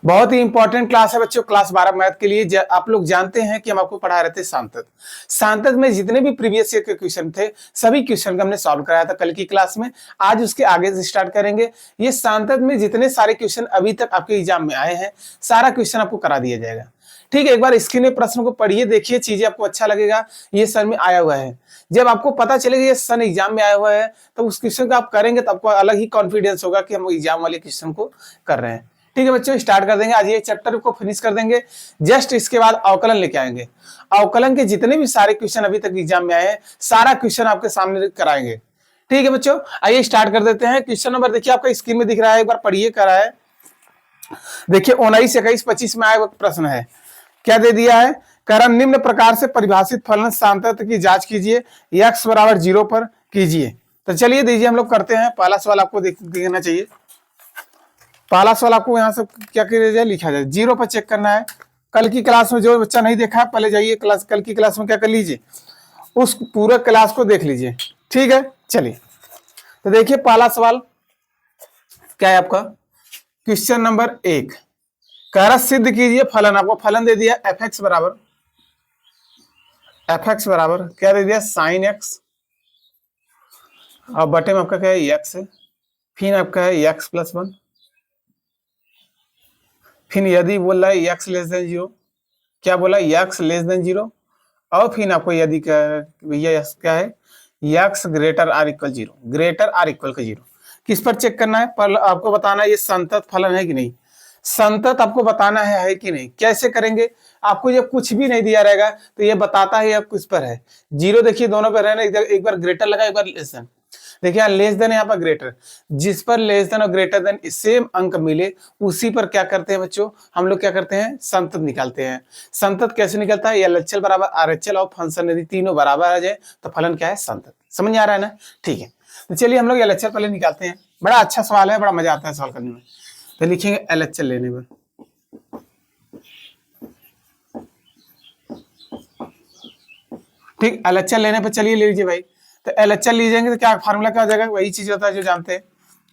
बहुत ही important class है बच्चों, क्लास 12 मैथ के लिए। आप लोग जानते हैं कि हम आपको पढ़ा रहे थे सांतक। सांतक में जितने भी प्रीवियस ईयर के क्वेश्चन थे, सभी क्वेश्चन का हमने सॉल्व कराया था कल की क्लास में। आज उसके आगे से स्टार्ट करेंगे। ये सांतक में जितने सारे क्वेश्चन अभी तक आपके एग्जाम में आए हैं, सारा क्वेश्चन आपको करा दिया जाएगा। ठीक है, एक बार स्क्रीन में प्रश्न को पढ़िए, देखिए, चीजें आपको अच्छा लगेगा। ये सर में आया हुआ है। जब आपको पता चलेगा ये सन एग्जाम में आया हुआ है, तो उस क्वेश्चन को आप करेंगे तो आपको अलग ही कॉन्फिडेंस होगा कि हम एग्जाम वाले क्वेश्चन को कर रहे हैं। ठीक है बच्चों, स्टार्ट कर देंगे। आज ये चैप्टर को फिनिश कर देंगे। जस्ट इसके बाद अवकलन लेके आएंगे। अवकलन के जितने भी सारे क्वेश्चन अभी तक एग्जाम में आए हैं, सारा क्वेश्चन आपके सामने कराएंगे। ठीक है बच्चों, आइए स्टार्ट कर देते हैं। क्वेश्चन नंबर देखिए आपका स्क्रीन में दिख रहा है, एक बार पढ़िए करा है। देखिए 19, 21, 25 में आया हुआ प्रश्न है। क्या दे दिया है? कारण निम्न प्रकार से परिभाषित फलन सांतत्य की जांच कीजिए, x बराबर 0 पर कीजिए। तो चलिए दीजिए, हम लोग करते हैं। पहला सवाल आपको देखना चाहिए। पहला सवाल आपको यहाँ से क्या किया जाए, लिखा जाए, 0 पर चेक करना है। कल की क्लास में जो बच्चा नहीं देखा, पहले जाइए क्लास, कल की क्लास में क्या कर लीजिए, उस पूरा क्लास को देख लीजिए। ठीक है, चलिए तो देखिए पहला सवाल क्या है आपका। क्वेश्चन नंबर 1, कह सिद्ध कीजिए फलन। आपको फलन दे दिया एफ एक्स बराबर क्या दे दिया, साइन एक्स, और बटे में आपका क्या है, एक्स है। फिर आपका है एक्स प्लस 1। फिर यदि बोल रहा है एक्स लेस देन 0, क्या बोला, एक्स लेस देन 0। और फिर आपको यदि भैया क्या है, x greater or equal 0, greater or equal का 0। किस पर चेक करना है, पर आपको बताना है ये संतत फलन है कि नहीं। संतत आपको बताना है कि नहीं। कैसे करेंगे, आपको जब कुछ भी नहीं दिया रहेगा तो ये बताता है अब किस पर है। 0 देखिए दोनों पर रहना, एक बार ग्रेटर लगा, एक बार लेस देन। देखिए लेस देन, यहाँ पर ग्रेटर, जिस पर लेस देन और ग्रेटर देन सेम अंक मिले, उसी पर क्या करते हैं बच्चों, हम लोग क्या करते हैं, संतत निकालते हैं। संतत कैसे निकलता है, LHL बराबर RHL और फंक्शन यदि तीनों बराबर आ जाए तो फलन क्या है, संतत। समझ आ रहा है ना। ठीक है, तो चलिए हम लोग LHL पहले निकालते हैं। बड़ा अच्छा सवाल है, बड़ा मजा आता है सवाल करने में। तो लिखेंगे LHL लेने पर, ठीक, LHL लेने पर चलिए ले लीजिए भाई। तो LHL लीजिएंगे तो क्या फार्मूला क्या हो जाएगा, वही चीज होता है जो जानते हैं।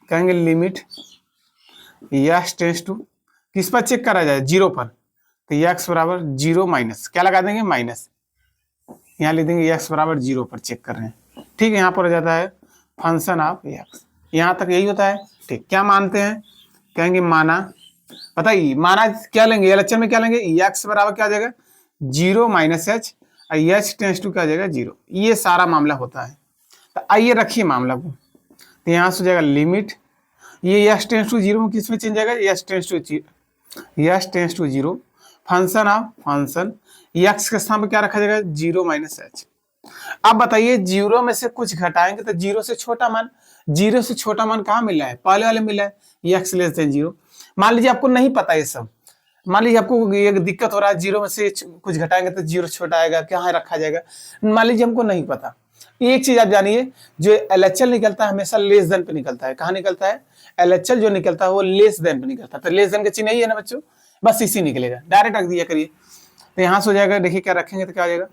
कहेंगे लिमिट यस टेंस टू, किस पर चेक करा जाए, 0 पर। तो x बराबर 0 माइनस, क्या लगा देंगे, माइनस। यहाँ लिख देंगे x बराबर 0 पर चेक कर रहे हैं। ठीक है, यहाँ पर हो जाता है फंक्शन ऑफ x। यहाँ तक यही होता है। ठीक, क्या मानते हैं, कहेंगे माना, पता ही माना क्या लेंगे, LHL में क्या लेंगे, x बराबर क्या आ जाएगा, 0 minus h, h tends to क्या आ जाएगा, 0। ये सारा मामला होता है। तो आइए रखिए मामला को। तो यहाँ से हो जाएगा लिमिट, ये s टेंस टू 0 में किस में चेंज जाएगा, s tends to 0, function of function x के स्थान पर क्या रखा जाएगा, 0 माइनस h। अब बताइए 0 में से कुछ घटाएंगे तो 0 से छोटा मान, 0 से छोटा मान कहाँ मिला है, पहले वाले मिला है, x लेस देन 0। मान लीजिए आपको नहीं पता ये सब, मान लीजिए आपको ये दिक्कत हो रहा है, 0 में से कुछ घटाएंगे तो 0 छोटा आएगा, कहाँ रखा जाएगा। मान लीजिए हमको नहीं पता। एक चीज आप जानिए, जो LHL निकलता है हमेशा लेस देन पे निकलता है। कहाँ निकलता है, LHL जो निकलता है वो लेस देन पे निकलता है। तो लेस देन का चिन्ह ही है ना बच्चों, बस इसी निकलेगा, डायरेक्ट रख दिया करिए। तो यहाँ से हो जाएगा, देखिए क्या रखेंगे तो क्या हो जाएगा,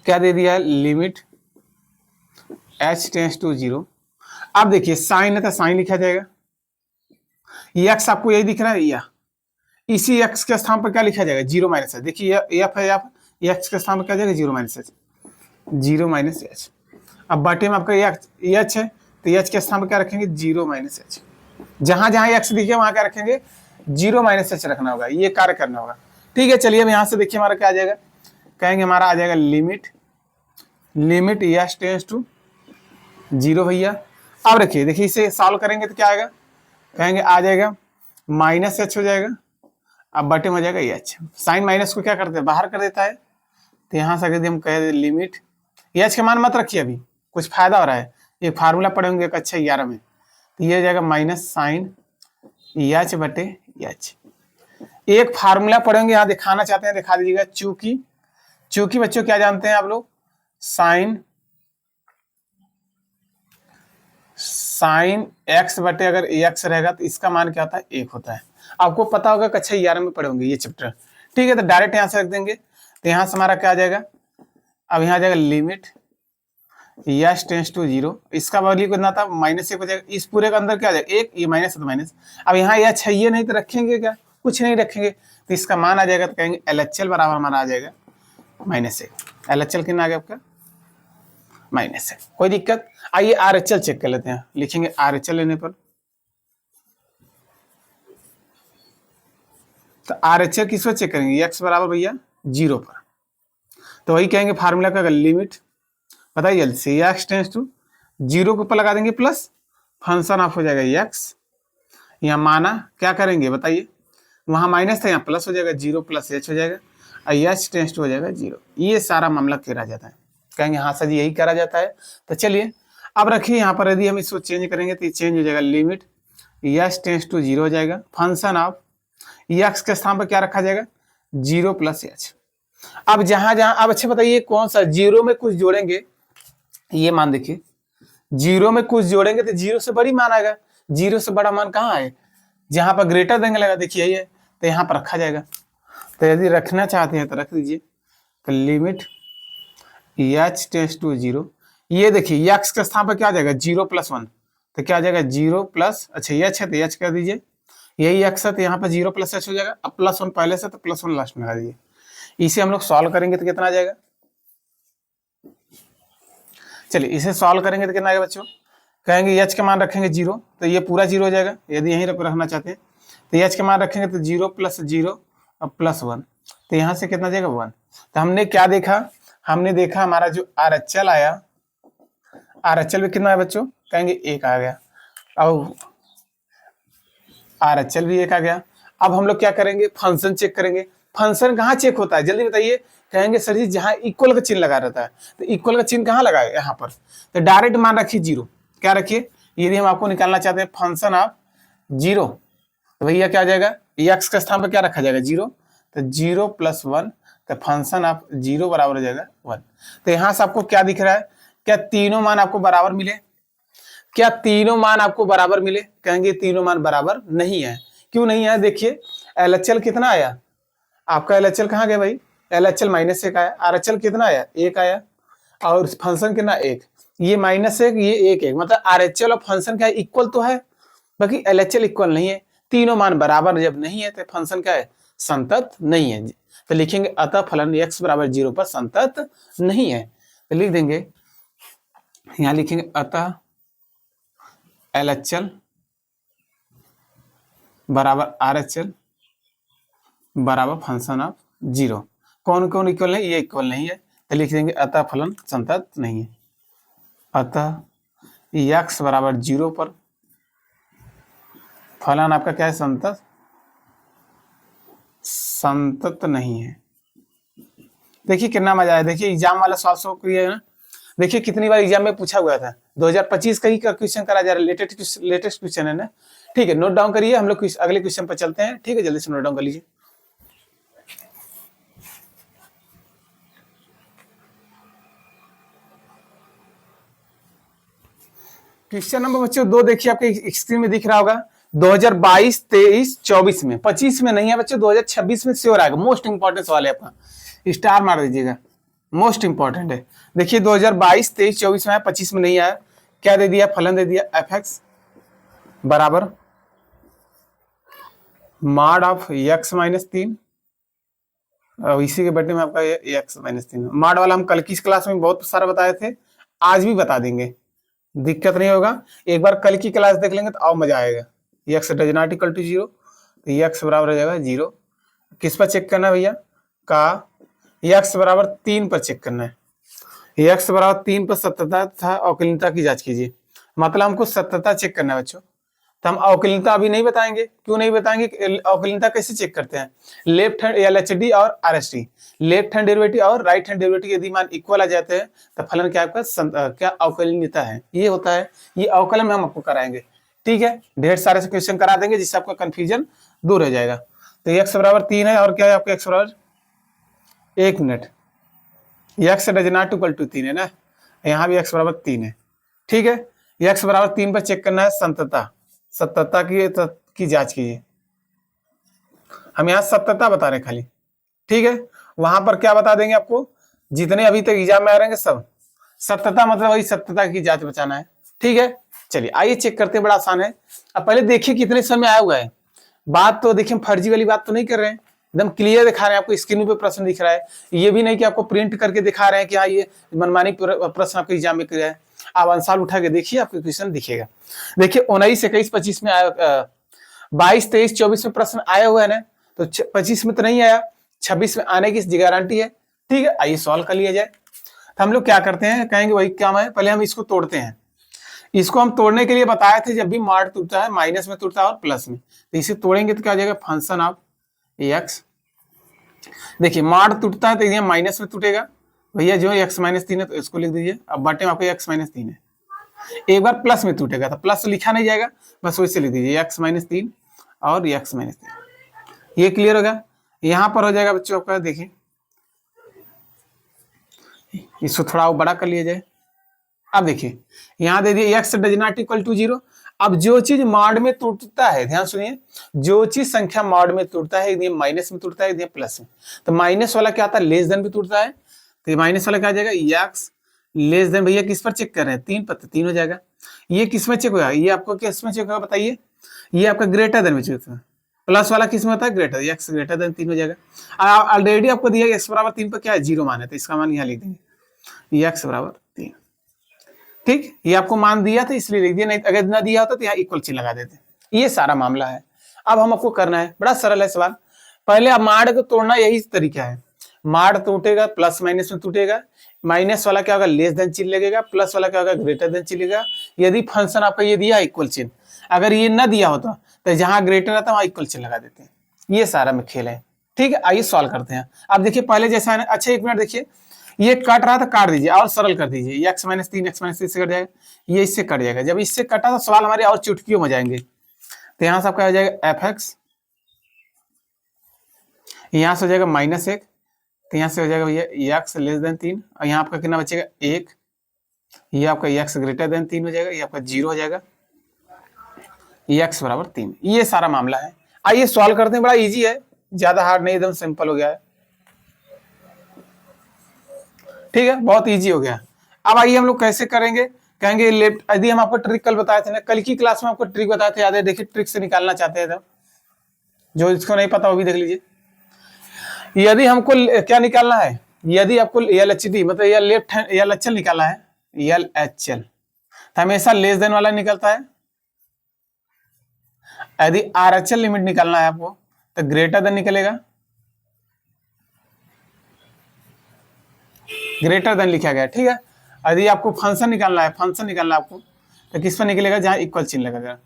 क्या दे दिया है, लिमिट h टेंस टू 0। अब देखिए साइन है तो साइन लिखा जाएगा, x आपको यही दिख रहा है, या इसी x के स्थान पर क्या लिखा जाएगा, 0 माइनस h। देखिए f है, x के स्थान पर क्या जाएगा, 0 माइनस h, 0 - h। अब बटे में आपका h है, तो h के स्थान पर क्या रखेंगे, 0 - h। जहां जहां x दिखे वहां क्या रखेंगे, 0 - h रखना होगा, ये कार्य करना होगा। ठीक है, चलिए अब यहां से देखिए हमारा क्या आ जाएगा, कहेंगे हमारा आ जाएगा लिमिट h टेंस टू 0 भैया। अब रखिए, देखिए इसे सॉल्व करेंगे तो क्या आएगा, कहेंगे आ जाएगा -h हो जाएगा। अब बटे में हो जाएगा h, साइन माइनस को क्या करते हैं, बाहर कर देता है। तो यहाँ से अगर हम कह लिमिट h के मान मत रखिए, अभी कुछ फायदा हो रहा है। एक फार्मूला पढ़ेंगे कक्षा 11 में, तो ये हो जाएगा माइनस साइन h बटे h। एक फार्मूला पढ़ेंगे, यहाँ दिखाना चाहते हैं दिखा दीजिएगा। चूंकि बच्चों क्या जानते हैं आप लोग, साइन x बटे अगर x रहेगा तो इसका मान क्या होता है, 1 होता है। आपको पता होगा, कक्षा 11 में पढ़े होंगे ये चैप्टर। ठीक है, तो डायरेक्ट यहाँ से रख देंगे। तो यहाँ से हमारा क्या आ जाएगा, अब यहाँ आ जाएगा limit s tends to zero, इसका वैल्यू कितना था -1 हो जाएगा, इस पूरे के अंदर क्या आ जाएगा 1, ये माइनस है तो माइनस। अब यहाँ यह चाहिए नहीं तो रखेंगे क्या, कुछ नहीं रखेंगे, तो इसका मान आ जाएगा, तो कहेंगे LHL बराबर हमारा आ जाएगा -1। LHL कितना आ गया आपका -1। कोई दिक्कत। आइए RHL चेक कर लेते हैं, लिखेंगे RHL लेने पर, तो RHL किस पर चेक करेंगे, x बराबर भैया 0 पर, तो वही कहेंगे फार्मूला का लिमिट बताइए जल्दी से, x टेंस टू 0 के ऊपर लगा देंगे प्लस, फंक्शन ऑफ हो जाएगा x, यहाँ माना क्या करेंगे बताइए, वहाँ माइनस था यहाँ प्लस हो जाएगा, 0 + h हो जाएगा, और h टेंस टू हो जाएगा 0। ये सारा मामला करा जाता है, कहेंगे हाँ सर यही करा जाता है। तो चलिए अब रखिए यहाँ पर, यदि हम इसको चेंज करेंगे तो ये चेंज हो जाएगा, लिमिट यस टेंस टू 0 हो जाएगा, फंक्शन ऑफ x के स्थान पर क्या रखा जाएगा 0 + h। अब जहां जहां, अब अच्छा बताइए कौन सा 0 में कुछ जोड़ेंगे, ये मान देखिए 0 में कुछ जोड़ेंगे तो 0 से बड़ी मान आएगा, 0 से बड़ा मान कहाँ है, जहां पर ग्रेटर देंगे लगा, देखिए ये तो यहाँ पर रखा जाएगा। तो यदि रखना चाहते हैं तो रख दीजिए, तो लिमिट h टेंस टू 0, ये देखिए x के स्थान पर क्या आ जाएगा 0 + 1, तो क्या आ जाएगा 0 प्लस, अच्छा h है तो h कर दीजिए, यही x है तो यहाँ पर 0 + h हो जाएगा, अब +1 पहले से तो +1 लास्ट में लगा दीजिए। इसे हम लोग सॉल्व करेंगे तो कितना आ जाएगा, चलिए इसे सॉल्व करेंगे तो कितना आएगा बच्चों, कहेंगे h का मान रखेंगे 0, तो ये पूरा 0 हो जाएगा, यदि यहीं रखना चाहते हैं तो h का मान रखेंगे तो 0 + 0 और +1, तो यहाँ से कितना जाएगा 1। तो हमने क्या देखा, हमने देखा हमारा जो RHL आया, RHL में कितना है बच्चों, कहेंगे 1 आ गया, और RHL भी 1 आ गया। अब हम लोग क्या करेंगे, फंक्शन चेक करेंगे। फंक्शन कहाँ चेक होता है जल्दी बताइए, कहेंगे सर जी जहाँ इक्वल का चिन्ह लगा रहता है, तो इक्वल का चिन्ह कहाँ लगाए यहाँ पर, तो डायरेक्ट मान रखिए 0, क्या रखिए, यदि हम आपको निकालना चाहते हैं फंक्शन ऑफ 0, तो भैया क्या आ जाएगा, x के स्थान पर क्या रखा जाएगा 0, तो 0 + 1, तो फंक्शन ऑफ 0 बराबर हो जाएगा 1। तो यहाँ से आपको क्या दिख रहा है, क्या तीनों मान आपको बराबर मिले, क्या तीनों मान आपको बराबर मिले, कहेंगे तीनों मान बराबर नहीं है, क्यों नहीं है, देखिए LHL कितना आया आपका, LHL कहाँ गया भाई, LHL -1 आया, RHL कितना आया 1 आया, और फंक्शन कितना 1, ये -1 ये 1 मतलब RHL और फंक्शन क्या इक्वल तो है, बाकी LHL इक्वल नहीं है, तीनों मान बराबर जब नहीं है तो फंक्शन क्या है संतत नहीं है। तो लिखेंगे अतः फलन x बराबर 0 पर संतत नहीं है, तो लिख देंगे यहाँ, लिखेंगे अतः LHL बराबर RHL बराबर फंक्शन ऑफ 0, कौन कौन इक्वल है, ये इक्वल नहीं है, तो लिख देंगे अतः फलन संतत नहीं है। अतः x बराबर 0 पर फलन आपका क्या है संतत नहीं है। देखिए कितना मजा आया, देखिए एग्जाम वाला सॉल्व किया है ना, देखिए कितनी बार एग्जाम में पूछा हुआ था, 2025 का ही क्वेश्चन करा जा रहा है, लेटेस्ट क्वेश्चन है ना, ठीक है नोट डाउन करिए, हम लोग अगले क्वेश्चन पर चलते हैं, ठीक है जल्दी से नोट डाउन कर लीजिए। क्वेश्चन नंबर बच्चों 2 देखिए आपके स्क्रीन में दिख रहा होगा, 2022, 23, 24 में, 25 में नहीं है बच्चों, 2026 में श्योर आएगा, मोस्ट इंपॉर्टेंट सवाल है आपका, स्टार मार दीजिएगा, मोस्ट इंपॉर्टेंट है। देखिए 2022, 23, 24 में आया, 25 में नहीं आया, क्या दे दिया, फलन दे दिया fx बराबर मॉड ऑफ x - 3, और इसी के बैठने में आपका ये x - 3 मॉड वाला हम कल की क्लास में बहुत सारा बताए थे, आज भी बता देंगे, दिक्कत नहीं होगा, एक बार कल की क्लास देख लेंगे तो और मजा आएगा। x does not equal to 0, तो x बराबर हो जाएगा 0, किस पर चेक करना है भैया, का x बराबर 3 पर चेक करना है, x बराबर 3 पर सत्यता तथा अवकलनीयता की जांच कीजिए, मतलब हमको सत्यता चेक करना है बच्चों, तो हम अवकलनीयता अभी नहीं बताएंगे, क्यों नहीं बताएंगे, अवकलनीयता कैसे चेक करते हैं, लेफ्ट हैंड LHD और RHD, लेफ्ट हैंड डेरिवेटिव और राइट हैंड डेरिवेटिव यदि मान इक्वल आ जाते हैं तो फलन क्या आपका क्या अवकलनीयता है, ये होता है, ये अवकलन में हम आपको कराएंगे, ठीक है, ढेर सारे से क्वेश्चन करा देंगे जिससे आपका कंफ्यूजन दूर हो जाएगा। तो x बराबर 3 है, और क्या है आपका x बराबर, 1 minute, x does not equal to 3 है ना, यहाँ भी x बराबर 3 है, ठीक है, x बराबर 3 पर चेक करना है सत्यता की जांच कीजिए, हम यहाँ सत्यता बता रहे हैं खाली, ठीक है, वहां पर क्या बता देंगे आपको, जितने अभी तक एग्जाम में आ रहे हैं सब, सत्यता मतलब वही सत्यता की जांच बचाना है। ठीक है, चलिए आइए चेक करते हैं, बड़ा आसान है। अब पहले देखिए कितने समय आया हुआ है। बात तो देखिए फर्जी वाली बात तो नहीं कर रहे हैं, एकदम क्लियर दिखा रहे हैं, आपको स्क्रीन पे प्रश्न दिख रहा है। ये भी नहीं कि आपको प्रिंट करके दिखा रहे हैं कि हाँ ये मनमानी प्रश्न आपके एग्जाम में किया है। आप आंसर उठा के देखिए, आपको क्वेश्चन दिखेगा। देखिए 19, 21, 25 में आया, 22, 23, 24 में प्रश्न आया हुआ है ना, तो 25 में तो नहीं आया, 26 में आने की गारंटी है। ठीक है, आइए सॉल्व कर लिया जाए। तो हम लोग क्या करते हैं, कहेंगे वही काम है, पहले हम इसको तोड़ते हैं। इसको हम तोड़ने के लिए बताए थे, जब भी मॉड टूटता है माइनस में टूटता है और प्लस में, तो इसे तोड़ेंगे तो क्या हो जाएगा, फंक्शन ऑफ एक्स। देखिए मॉड टूटता है तो ये माइनस में टूटेगा, भैया जो एक्स माइनस 3 है तो इसको लिख दीजिए। अब बटे में आपको एक्स माइनस 3 है। एक बार प्लस में टूटेगा तो प्लस तो लिखा नहीं जाएगा, बस वैसे लिख दीजिए एक्स माइनस 3 और एक्स माइनस 3। ये क्लियर होगा। यहां पर हो जाएगा बच्चों आपका, देखिए इसको थोड़ा और बड़ा कर लिया जाए। अब देखिए यहां दे दिए x does not equal to 0। अब जो चीज मॉड में टूटता है, ध्यान सुनिए, जो चीज संख्या मॉड में टूटता है, यदि माइनस में टूटता है, यदि प्लस में, तो माइनस वाला क्या आता है, लेस देन पे टूटता है, तो माइनस वाला क्या आ जाएगा, एक्स लेस देन, भैया किस पर चेक कर रहे हैं, 3 पर, तो 3 हो जाएगा। ये किस में चेक होगा, ये आपको किस में चेक होगा बताइए, ये आपका ग्रेटर देन में चेक होगा। प्लस वाला किस में होता है, ग्रेटर, एक्स ग्रेटर देन 3 हो जाएगा। ऑलरेडी आपको दिया एक्स बराबर 3 पर क्या है, 0 मान है, तो इसका मान यहाँ लिख देंगे, एक्स बराबर 3। ठीक, ये आपको मान दिया था इसलिए लिख दिया, नहीं अगर ना दिया होता तो यहाँ इक्वल चिन्ह लगा देते। ये सारा मामला है। अब हम आपको करना है, बड़ा सरल है सवाल। पहले आप माड को तोड़ना, यही तरीका है। माड टूटेगा, प्लस माइनस में टूटेगा, माइनस वाला क्या होगा, लेस देन चिन्ह लगेगा, प्लस वाला क्या होगा, ग्रेटर देन चिन्ह लगेगा। यदि फंक्शन आपका ये दिया इक्वल चिन्ह, अगर ये ना दिया होता तो जहां ग्रेटर रहता वहां इक्वल चिन्ह लगा देते हैं। ये सारा में खेल है। ठीक है, आइए सॉल्व करते हैं। अब देखिए पहले जैसा है, अच्छा एक मिनट देखिए, ये कट रहा था, काट दीजिए और सरल कर दीजिए, एक्स माइनस 3 एक्स माइनस 3 से कट जाएगा, ये इससे कट जाएगा। जब इससे कटा तो सवाल हमारे और चुटकियों में जाएंगे। तो यहां से आपका हो जाएगा एफ एक्स, यहां से हो जाएगा -1, तो यहां से हो जाएगा भैया एक्स लेस देन 3, और यहाँ आपका कितना बचेगा 1, ये आपका एक्स ग्रेटर देन 3 हो जाएगा, ये आपका 0 हो जाएगा, एक्स बराबर 3। ये सारा मामला है। आइए सॉल्व करते हैं, बड़ा इजी है, ज्यादा हार्ड नहीं, एकदम सिंपल हो गया है। ठीक है, बहुत इजी हो गया। अब आइए हम लोग कैसे करेंगे, कहेंगे लेफ्ट, यदि हम आपको ट्रिक कल बताए थे ना, कल की क्लास में आपको ट्रिक बताए थे, याद है, देखिए ट्रिक से निकालना चाहते हैं तो जो इसको नहीं पता वो भी देख लीजिए। यदि हमको क्या निकालना है, यदि आपको LHD मतलब या लेफ्ट हैंड LHL निकालना है, LHL तो हमेशा लेस देन वाला निकलता है। यदि RHL लिमिट निकालना है आपको तो ग्रेटर देन निकलेगा, ग्रेटर देन लिखा गया। ठीक है, यदि आपको फंक्शन निकालना है, फंक्शन निकालना है आपको, तो किस पर निकलेगा, जहां इक्वल चिन्ह लगेगा।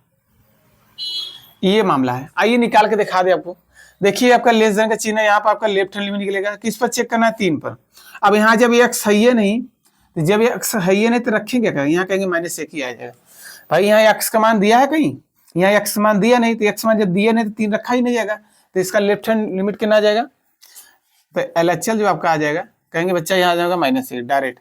ये मामला है। आइए निकाल के दिखा दे आपको। देखिए आपका लेस देन का चिन्ह है, यहाँ पर आपका लेफ्ट हैंड लिमिट निकलेगा, किस पर चेक करना है, 3 पर। अब यहाँ जब एक्स है नहीं, तो जब एक्स है नहीं तो रखेंगे क्या, यहाँ कहेंगे -1 ही आ जाएगा। भाई यहाँ एक्स का मान दिया है कहीं, यहाँ एक्स मान दिया नहीं, तो एक्स मान जब दिया नहीं तो 3 रखा ही नहीं जाएगा, तो इसका लेफ्ट हैंड लिमिट कितना आ जाएगा, तो LHL जो आपका आ जाएगा, कहेंगे बच्चा यहाँ आ जाएगा -1 डायरेक्ट।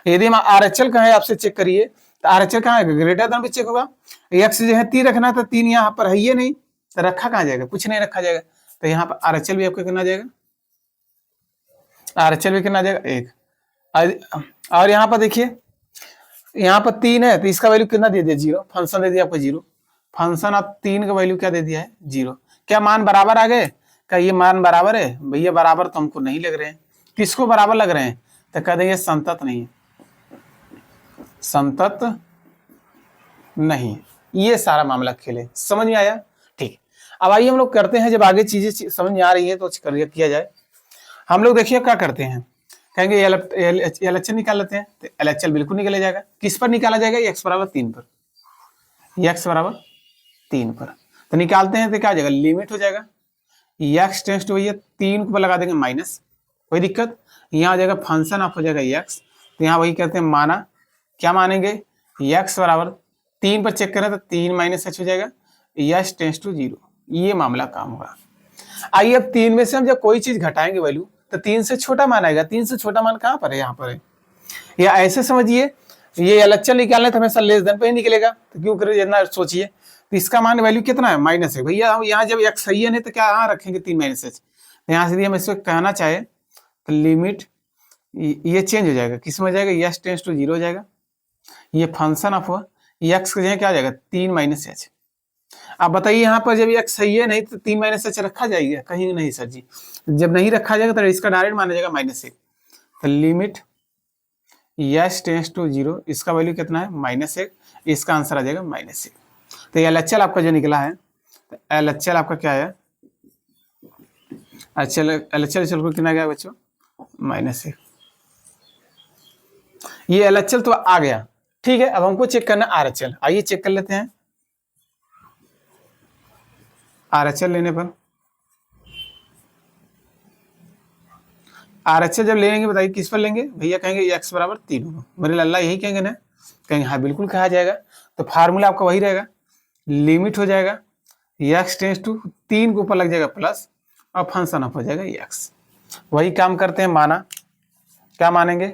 यदि हम RHL का है आपसे चेक करिए, तो RHL कहाँ है, ग्रेटर देन भी चेक होगा, एक्स जो है 3 रखना था, 3 यहाँ पर है ही नहीं, तो रखा कहाँ जाएगा, कुछ नहीं रखा जाएगा, तो यहाँ पर RHL भी आपका कितना जाएगा, RHL भी कितना जाएगा 1। और यहाँ पर देखिए, यहाँ पर 3 है तो इसका वैल्यू कितना दे दिया, 0, फंक्शन दे दिया आपको 0, फंक्शन आप 3 का वैल्यू क्या दे दिया है, 0। क्या मान बराबर आ गए, क्या ये मान बराबर है, भैया बराबर तो हमको नहीं लग रहे हैं, किसको बराबर लग रहे हैं, तो कह देंगे संतत नहीं है, संतत नहीं। ये सारा मामला खेले, समझ में आया। ठीक, अब आइए हम लोग करते हैं, जब आगे चीजें समझ में आ रही है तो किया जाए। हम लोग देखिए क्या करते हैं, कहेंगे LHL निकाल लेते हैं, तो LHL बिल्कुल निकल जाएगा, किस पर निकाला जाएगा, x बराबर 3 पर, x बराबर 3 पर, तो निकालते हैं तो क्या हो जाएगा, लिमिट हो जाएगा, x टेंस टू भैया 3 पर लगा देंगे माइनस, कोई दिक्कत, यहाँ आ जाएगा फंक्शन ऑफ हो जाएगा x, तो यहाँ वही कहते हैं माना, क्या मानेंगे, x बराबर 3 पर चेक करें तो 3 - h हो जाएगा, x टेंस टू 0। ये मामला काम होगा। आइए अब 3 में से हम जब कोई चीज घटाएंगे वैल्यू, तो 3 से छोटा मान आएगा, 3 से छोटा मान कहाँ पर है, यहाँ पर है, या ऐसे समझिए, ये LHL निकालना तो हमेशा लेस देन पे ही निकलेगा, तो क्यों करें इतना सोचिए, तो इसका मान वैल्यू कितना है, -1। भैया हम यहाँ जब x सही है नहीं तो क्या यहाँ रखेंगे 3 - h, यहाँ से हम इसको कहना चाहे तो लिमिट ये चेंज हो जाएगा, किस में हो जाएगा, यस टेंस टू 0 हो जाएगा। ये फंक्शन ऑफ एक्स की जगह क्या हो जाएगा, 3 माइनस एच। आप बताइए यहाँ पर जब एक्स सही है नहीं तो 3 माइनस एच रखा जाएगा, कहीं नहीं सर जी। जब नहीं रखा जाएगा तो इसका डायरेक्ट माना जाएगा -1। तो लिमिट यस टेंस टू 0, इसका वैल्यू कितना है, -1, इसका आंसर आ जाएगा -1। तो LHL आपका जो निकला है, तो LHL आपका क्या है, LHL को कितना गया बच्चों, -1। ये LHL तो आ गया, ठीक है। अब हमको चेक करना RHL, आइए चेक कर लेते हैं। RHL लेने पर RHL जब लेंगे बताइए किस पर लेंगे भैया, कहेंगे x बराबर 3 होगा, मेरे लल्ला यही कहेंगे ना, कहेंगे हाँ बिल्कुल कहा जाएगा। तो फार्मूला आपका वही रहेगा, लिमिट हो जाएगा x टेंस टू 3 के ऊपर लग जाएगा प्लस और फंक्शन ऑफ हो जाएगा x। वही काम करते हैं, माना क्या मानेंगे,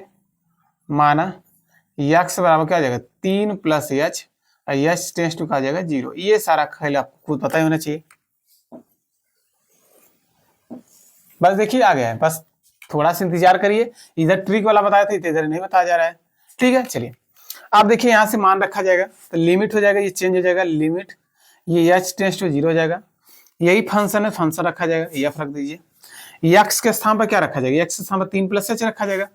माना x बराबर क्या आ जाएगा 3 प्लस h और h टेंस टू का आ जाएगा 0। ये सारा खेल आपको खुद पता ही होना चाहिए। बस देखिए आ गया है, बस थोड़ा सा इंतजार करिए, इधर ट्रिक वाला बताया था इधर नहीं बताया जा रहा है, ठीक है। चलिए आप देखिए यहाँ से मान रखा जाएगा तो लिमिट हो जाएगा, ये चेंज हो जाएगा, लिमिट ये h टेंस टू 0 हो जाएगा। यही फंक्शन है, फंक्शन रखा जाएगा, f रख दीजिए। x के स्थान पर क्या रखा जाएगा, x के स्थान पर 3 प्लस h रखा जाएगा,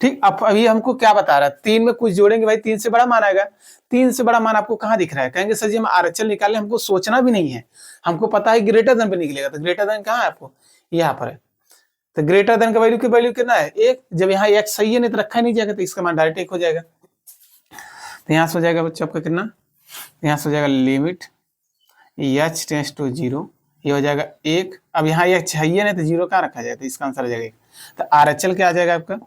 ठीक। अब अभी हमको क्या बता रहा है, 3 में कुछ जोड़ेंगे भाई 3 से बड़ा मान आएगा। 3 से बड़ा मान आपको कहाँ दिख रहा है, कहेंगे सर जी हम RHL निकालने, हमको सोचना भी नहीं है, हमको पता है ग्रेटर देन पे निकलेगा। तो ग्रेटर देन कहाँ है आपको, यहाँ पर है। तो ग्रेटर देन का वैल्यू कितना है 1। जब यहाँ x सही है नहीं तो रखा नहीं जाएगा, तो इसका मान डायरेक्ट 1 हो जाएगा। तो यहाँ से हो जाएगा बच्चों आपका कितना, यहाँ से हो जाएगा लिमिट h टेंस टू 0, ये हो जाएगा 1। अब यहाँ x चाहिए नहीं तो 0 कहाँ रखा जाएगा, तो इसका आंसर हो जाएगा 1। तो RHL क्या आ जाएगा आपका,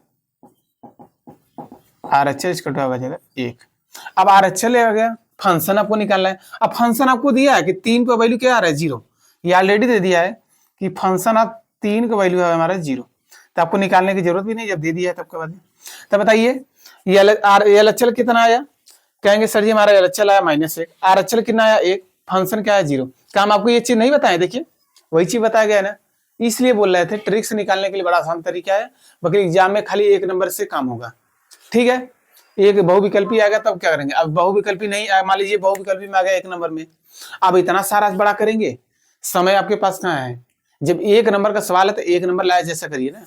RHL इसका आ जाएगा 1। अब RHL आ गया, फंक्शन आपको निकालना है। अब फंक्शन आपको दिया है कि 3 का वैल्यू क्या आ रहा है 0, ये ऑलरेडी दे दिया है कि फंक्शन ऑफ 3 का वैल्यू है हमारा 0, तो आपको निकालने की जरूरत भी नहीं, जब दे दिया है तब के बाद। तो बताइए ये LHL कितना आया, कहेंगे सर जी हमारा LHL आया -1, RHL कितना आया 1, फंक्शन क्या है 0। क्या हम आपको ये चीज नहीं बताए, देखिए वही चीज बताया गया है ना, इसलिए बोल रहे थे ट्रिक्स निकालने के लिए बड़ा आसान तरीका है, बाकी एग्जाम में खाली 1 नंबर से काम होगा, ठीक है। एक बहुविकल्पी आ गया तब क्या करेंगे, अब बहुविकल्पी नहीं, मान लीजिए बहुविकल्पी में आ गया 1 नंबर में, अब इतना सारा बड़ा करेंगे, समय आपके पास कहाँ है। जब 1 नंबर का सवाल है तो 1 नंबर लाया जैसा करिए ना,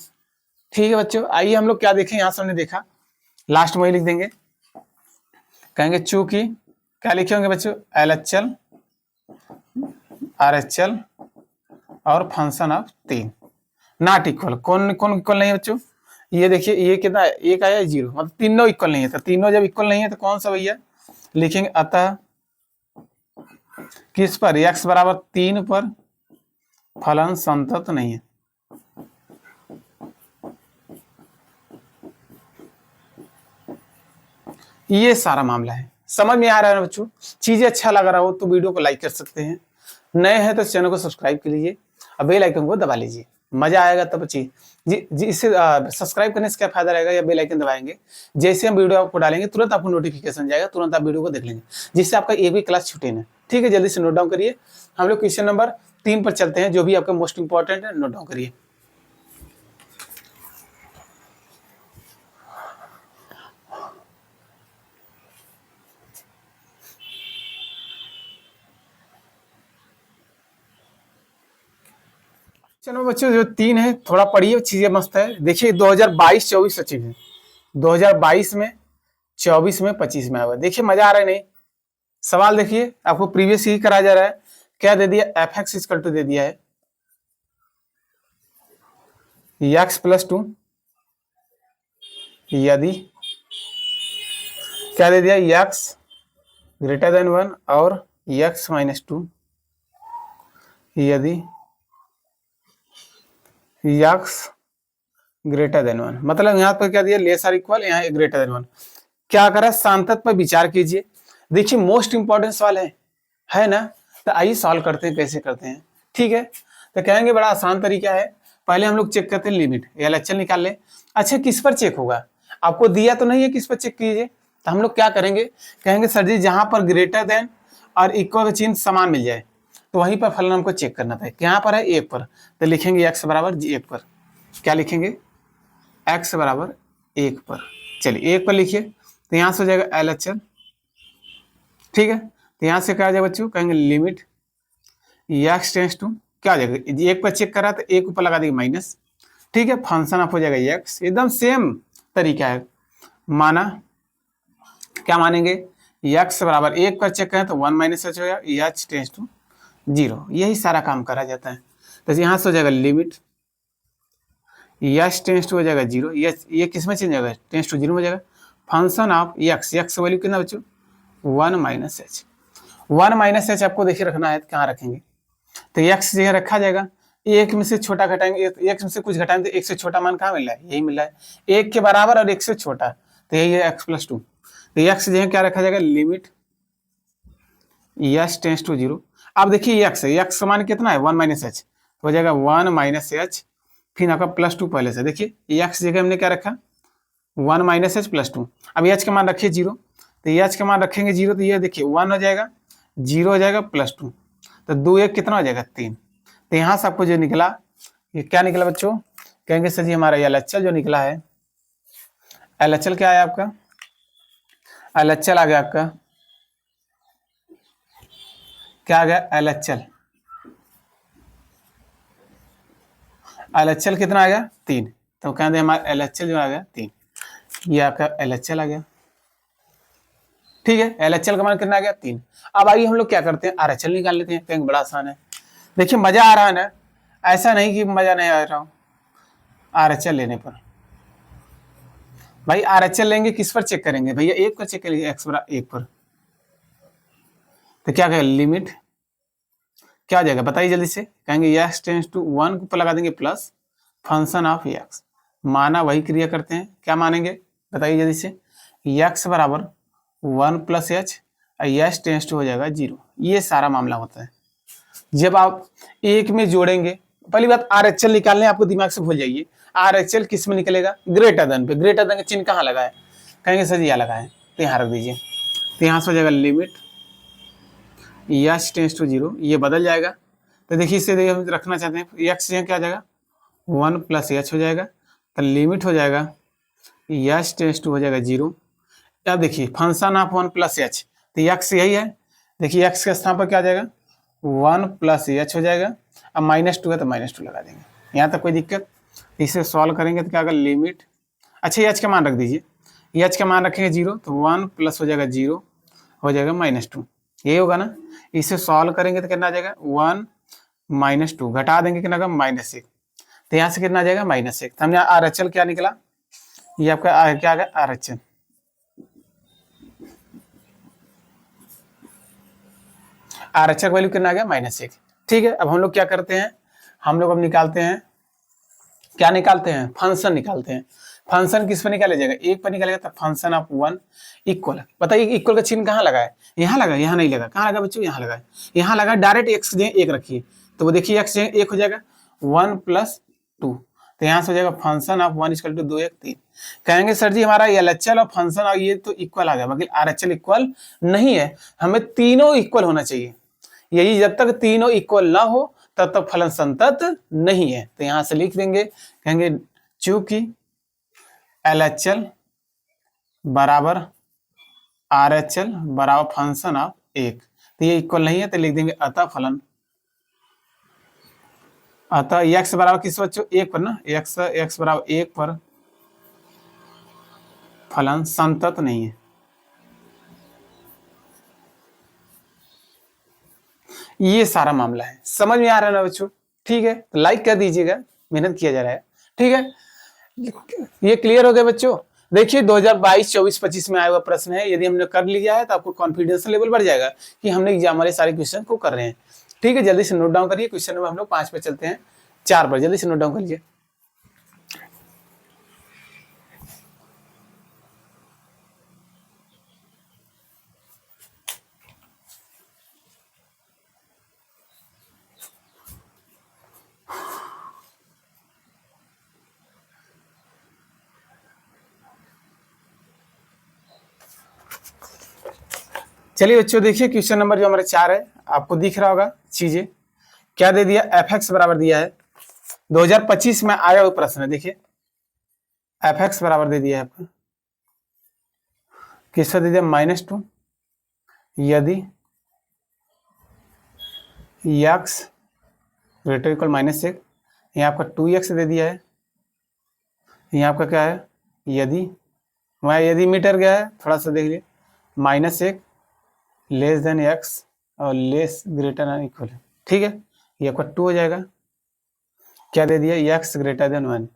ठीक है बच्चों। आइए हम लोग क्या देखें, यहाँ से हमने देखा, लास्ट में वही लिख देंगे, कहेंगे चूंकि क्या लिखे होंगे बच्चों, LHL RHL और फंक्शन ऑफ 3 नॉट इक्वल, कौन कौन इक्वल नहीं है बच्चों, ये देखिए ये कितना है 1 आया 0, मतलब तीनों इक्वल नहीं है। तो तीनों जब इक्वल नहीं है तो कौन सा भैया लिखेंगे, अतः किस पर, x बराबर 3 पर फलन संतत नहीं है। ये सारा मामला है, समझ में आ रहा है ना बच्चों। चीजें अच्छा लग रहा हो तो वीडियो को लाइक कर सकते हैं, नए हैं तो चैनल को सब्सक्राइब कर लीजिए और बेल आइकन को दबा लीजिए, मजा आएगा तब बच्चे जी। इससे सब्सक्राइब करने से क्या फायदा रहेगा, या बेल आइकन दबाएंगे, जैसे हम वीडियो आपको डालेंगे तुरंत आपको नोटिफिकेशन जाएगा, तुरंत आप वीडियो को देख लेंगे, जिससे आपका एक भी क्लास छूटे ना, ठीक है। जल्दी से नोट डाउन करिए, हम लोग क्वेश्चन नंबर 3 पर चलते हैं, जो भी आपका मोस्ट इंपॉर्टेंट है, नोट डाउन करिए। चलो बच्चों जो 3 है थोड़ा पढ़िए, चीजें मस्त है। देखिए 2022-24 सचिव है, 2022 में 24 में 25 में आया हुआ, देखिए मजा आ रहा है नहीं। सवाल देखिए आपको प्रीवियस ही कराया जा रहा है, क्या दे दिया, fx इक्वल टू दे दिया है x + 2, यदि क्या दे दिया x > 1 और x - 2, यदि x > 1, मतलब यहाँ पर क्या दिया, लेस आर इक्वल, यहाँ > 1। क्या करा, सांतत पर विचार कीजिए। देखिए मोस्ट इंपॉर्टेंट सवाल है ना, तो आइए सॉल्व करते हैं, कैसे करते हैं, ठीक है। तो कहेंगे बड़ा आसान तरीका है, पहले हम लोग चेक करते हैं लिमिट, LHL निकाल ले। अच्छा किस पर चेक होगा, आपको दिया तो नहीं है, किस पर चेक कीजिए। तो हम लोग क्या करेंगे, कहेंगे सर जी जहां पर > और इक्वल का चिन्ह समान मिल जाए तो वहीं पर फलन हमको चेक करना था, यहाँ पर है 1 पर, तो लिखेंगे x बराबर 1 पर। क्या लिखेंगे, x बराबर 1 पर। चलिए 1 पर लिखिए, तो यहाँ से हो जाएगा LHL, ठीक है। तो यहाँ से क्या आ जाएगा बच्चों, कहेंगे लिमिट x टेंस टू, क्या हो जाएगा, 1 पर चेक करा तो 1 ऊपर लगा देंगे माइनस, ठीक है। फंक्शन ऑफ हो जाएगा x, एकदम सेम तरीका है। माना, क्या मानेंगे, x बराबर 1 पर चेक करें तो 1 माइनस एच हो जाएगा, h टेंस टू 0, यही सारा काम करा जाता है। तो यहाँ से हो जाएगा लिमिट एच टेंस टू हो जाएगा 0, ये किस में चेंज होगा, टेंस टू 0 हो जाएगा। फंक्शन ऑफ x वैल्यू कितना बच्चों, 1 माइनस एच। 1 माइनस एच आपको देखिए रखना है, कहाँ रखेंगे, तो x जगह रखा जाएगा, एक में से छोटा घटाएंगे, एक में से कुछ घटाएंगे तो एक से छोटा मान कहाँ मिल रहा है, यही मिल रहा है, एक के बराबर और एक से छोटा, तो यही है x+2। तो x जगह क्या रखा जाएगा, लिमिट एच टेंस टू 0। अब देखिए x मान कितना है, 1 माइनस एच, तो हो जाएगा 1 माइनस एच, फिर आपका +2 पहले से, देखिए x जगह हमने क्या रखा, 1 माइनस एच +2। अब h का मान रखिए 0, तो h का मान रखेंगे 0, तो ये देखिए 1 हो जाएगा, 0 हो जाएगा +2, तो 2 1 कितना हो जाएगा 3। तो यहाँ से आपको जो निकला, ये क्या निकला बच्चों, कहेंगे सर जी हमारा LHL जो निकला है, LHL क्या है आपका, LHL आ गया आपका, क्या आ गया, LHL कितना आ गया 3। तो कहते हैं हमारा LHL जो आ गया 3, ये आपका LHL आ गया, ठीक है। LHL का मान कितना आ गया 3। अब आइए हम लोग क्या करते हैं, RHL निकाल लेते हैं, कहेंगे बड़ा आसान है। देखिए मजा आ रहा है ना, ऐसा नहीं कि मजा नहीं आ रहा हूँ RHL लेने पर। भाई RHL लेंगे किस पर चेक करेंगे, भैया 1 पर चेक करेंगे, x बराबर 1 पर। तो क्या कहेगा, लिमिट क्या हो जाएगा बताइए जल्दी से, कहेंगे x टेंस टू 1 पर लगा देंगे प्लस फंक्शन ऑफ x, माना वही क्रिया करते हैं, क्या मानेंगे बताइए जल्दी से, x बराबर 1 प्लस एच, एच टेंस टू हो जाएगा 0। ये सारा मामला होता है। जब आप एक में जोड़ेंगे, पहली बात RHL निकालने आपको दिमाग से भूल जाइए, RHL किस में निकलेगा, ग्रेटर देन पे, ग्रेटर देन का चिन्ह कहाँ लगा है, कहेंगे सर यहाँ लगा है, तो यहाँ रख दीजिए। तो यहाँ से हो जाएगा लिमिट एच टेंस टू 0, ये बदल जाएगा। तो देखिए इससे हम रखना चाहते हैं, एक्स यहाँ क्या आ जाएगा 1 प्लस एच हो जाएगा, तो लिमिट हो जाएगा एच टेंस टू हो जाएगा 0। अब देखिए फंक्शन ऑफ 1 प्लस एच, तो एक्स यही है, देखिए एक्स के स्थान पर क्या आ जाएगा 1 प्लस एच हो जाएगा, अब -2 है तो -2 लगा देंगे, यहाँ तक कोई दिक्कत। इसे सॉल्व करेंगे तो क्या होगा, लिमिट, अच्छा एच का मान रख दीजिए, एच का मान रखेंगे 0, तो 1 प्लस हो जाएगा 0 हो जाएगा -2, यही होगा ना। इसे सॉल्व करेंगे तो कितना आ जाएगा 1 -2, घटा देंगे कितना का -1, तो यहाँ से कितना आ जाएगा -1। तो हमने RHL क्या निकला, ये आपका क्या आ गया RHL, RHL वैल्यू कितना आ गया -1, ठीक है। अब हम लोग क्या करते हैं, हम लोग अब निकालते हैं, क्या निकालते हैं, फंक्शन निकालते हैं। फंक्शन किस पर निकाला जाएगा, 1 पर निकालेगा, तो फंक्शन ऑफ 1 इक्वल, बताइए इक्वल का चिन्ह कहाँ लगा है, यहाँ लगा, यहाँ नहीं लगा, कहाँ लगा बच्चों, यहाँ लगा है, यहाँ लगा, डायरेक्ट x जगह 1 रखिए, तो वो देखिए x जगह 1 हो जाएगा 1 + 2, तो यहाँ से हो जाएगा फंक्शन ऑफ 1 = 2 1 3। कहेंगे सर जी हमारा LHL और फंक्शन और ये तो इक्वल आ गया, बाकी RHL इक्वल नहीं है, हमें तीनों इक्वल होना चाहिए, यही जब तक तीनों इक्वल ना हो तब तक फलन संतत नहीं है। तो यहां से लिख देंगे, कहेंगे चूंकि LHL बराबर RHL बराबर फंक्शन ऑफ 1, तो ये इक्वल नहीं है, तो लिख देंगे अतः फलन, अतः x बराबर किस बच्चों 1 पर ना, x बराबर 1 पर फलन संतत नहीं है। ये सारा मामला है, समझ में आ रहा है ना बच्चों, ठीक है। तो लाइक कर दीजिएगा, मेहनत किया जा रहा है, ठीक है। ये क्लियर हो गया बच्चों। देखिए 2022 24 25 में आया हुआ प्रश्न है, यदि हमने कर लिया है तो आपको कॉन्फिडेंस लेवल बढ़ जाएगा कि हमने एग्जाम वाले सारे क्वेश्चन को कर रहे हैं, ठीक है। जल्दी से नोट डाउन करिए, क्वेश्चन नंबर हम लोग 5 पे चलते हैं, 4 पर जल्दी से नोट डाउन कर लीजिए। चलिए बच्चों देखिए क्वेश्चन नंबर जो हमारे 4 है, आपको दिख रहा होगा चीजें, क्या दे दिया, f(x) बराबर दिया है 2025 में आया हुआ प्रश्न है, देखिए एफ एक्स बराबर दे दिया है आपको, किस पर दे दिया -2 यदि एक्स ग्रेटर इक्वल -1, यहाँ आपका 2x दे दिया है, यहाँ आपका क्या है यदि, वहाँ यदि मीटर गया है, थोड़ा सा देख लीजिए, -1 लेस देन एक्स और लेस ग्रेटर देन इक्वल, ठीक है, ये आपका 2 हो जाएगा। क्या दे दिया x greater than 1,